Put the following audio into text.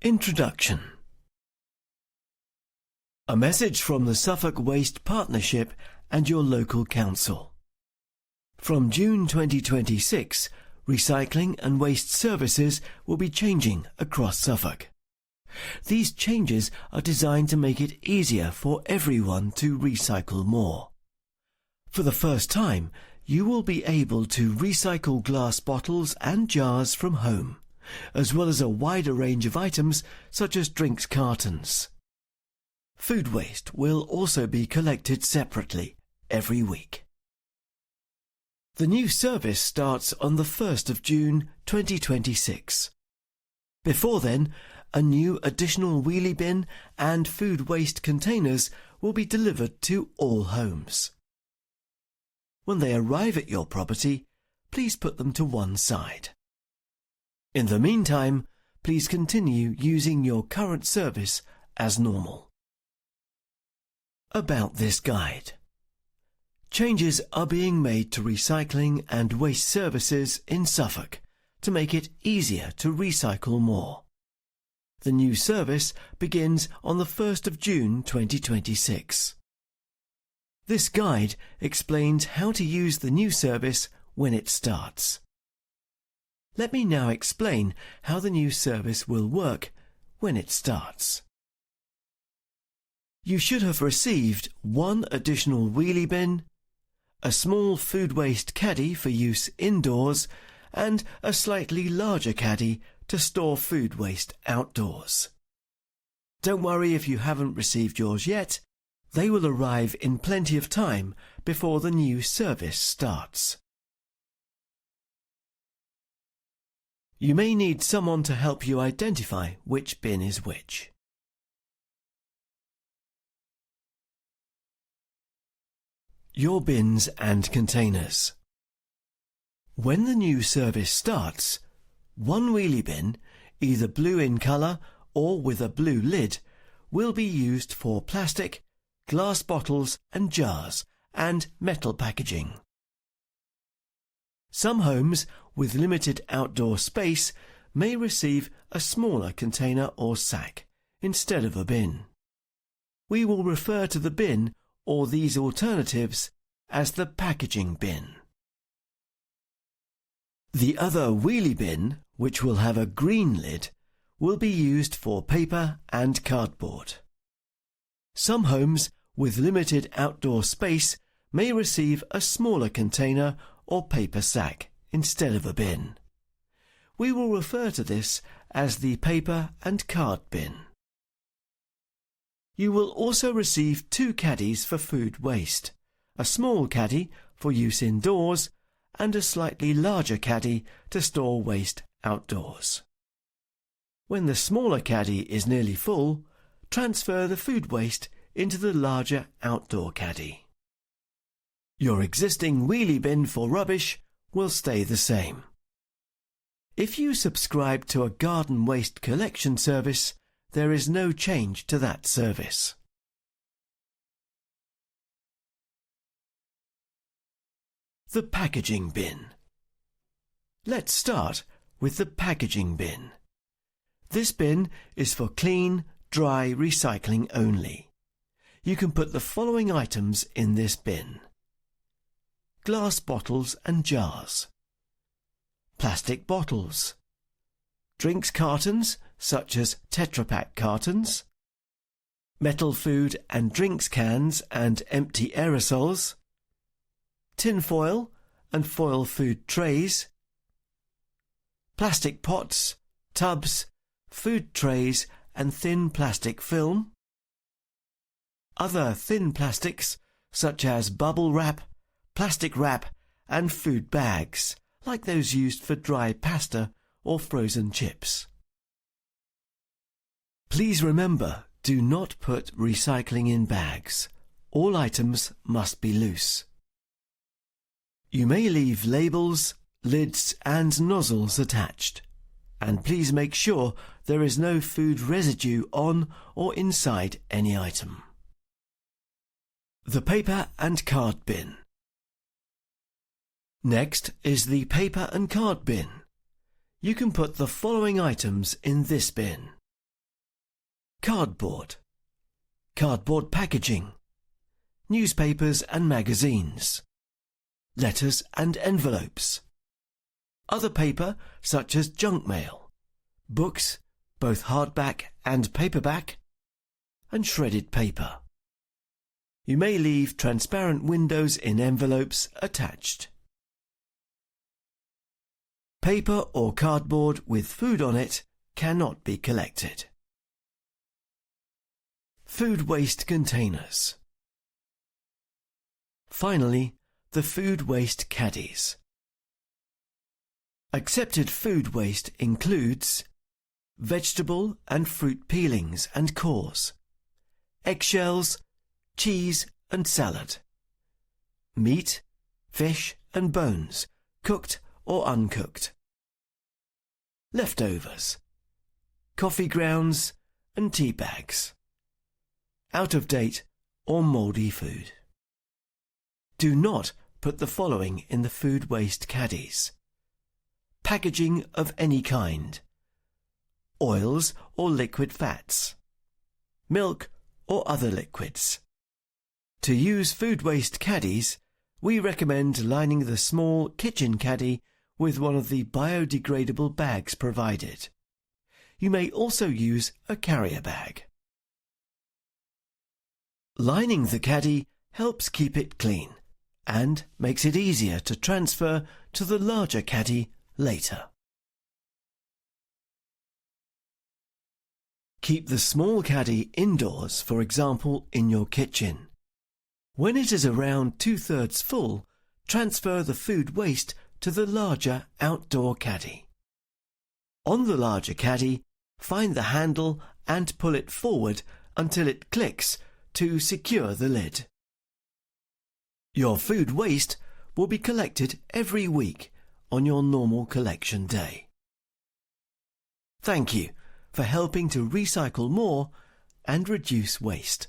Introduction. A message from the Suffolk Waste Partnership and your local council. From June 2026, recycling and waste services will be changing across Suffolk. These changes are designed to make it easier for everyone to recycle more. For the first time, you will be able to recycle glass bottles and jars from home, as well as a wider range of items such as drinks cartons. Food waste will also be collected separately every week. The new service starts on the 1st of June 2026. Before then, a new additional wheelie bin and food waste containers will be delivered to all homes. When they arrive at your property, please put them to one side. In the meantime, please continue using your current service as normal. About this guide. Changes are being made to recycling and waste services in Suffolk to make it easier to recycle more. The new service begins on the 1st of June 2026. This guide explains how to use the new service when it starts. Let me now explain how the new service will work when it starts. You should have received one additional wheelie bin, a small food waste caddy for use indoors, and a slightly larger caddy to store food waste outdoors. Don't worry if you haven't received yours yet. They will arrive in plenty of time before the new service starts. You may need someone to help you identify which bin is which. Your bins and containers. When the new service starts, one wheelie bin, either blue in colour or with a blue lid, will be used for plastic, glass bottles and jars, and metal packaging. Some homes with limited outdoor space may receive a smaller container or sack instead of a bin. We will refer to the bin or these alternatives as the packaging bin. The other wheelie bin, which will have a green lid, will be used for paper and cardboard. Some homes with limited outdoor space may receive a smaller container or paper sack instead of a bin. We will refer to this as the paper and card bin. You will also receive two caddies for food waste, a small caddy for use indoors and a slightly larger caddy to store waste outdoors. When the smaller caddy is nearly full, transfer the food waste into the larger outdoor caddy. Your existing wheelie bin for rubbish will stay the same. If you subscribe to a garden waste collection service, there is no change to that service. The packaging bin. Let's start with the packaging bin. This bin is for clean, dry recycling only. You can put the following items in this bin: glass bottles and jars, plastic bottles, drinks cartons such as Tetra Pak cartons, metal food and drinks cans and empty aerosols, tin foil and foil food trays, plastic pots, tubs, food trays and thin plastic film, other thin plastics such as bubble wrap, plastic wrap and food bags, like those used for dry pasta or frozen chips. Please remember, do not put recycling in bags. All items must be loose. You may leave labels, lids and nozzles attached, and please make sure there is no food residue on or inside any item. The paper and card bin. Next is the paper and card bin. You can put the following items in this bin: cardboard, cardboard packaging, newspapers and magazines, letters and envelopes, other paper such as junk mail, books, both hardback and paperback, and shredded paper. You may leave transparent windows in envelopes attached. Paper or cardboard with food on it cannot be collected. Food waste containers. Finally, the food waste caddies. Accepted food waste includes vegetable and fruit peelings and cores, eggshells, cheese and salad, meat, fish and bones, cooked or uncooked, leftovers, coffee grounds and tea bags, out of date or mouldy food. Do not put the following in the food waste caddies: packaging of any kind, oils or liquid fats, milk or other liquids. To use food waste caddies, we recommend lining the small kitchen caddy with one of the biodegradable bags provided. You may also use a carrier bag. Lining the caddy helps keep it clean and makes it easier to transfer to the larger caddy later. Keep the small caddy indoors, for example, in your kitchen. When it is around 2/3 full, transfer the food waste to the larger outdoor caddy. On the larger caddy, find the handle and pull it forward until it clicks to secure the lid. Your food waste will be collected every week on your normal collection day. Thank you for helping to recycle more and reduce waste.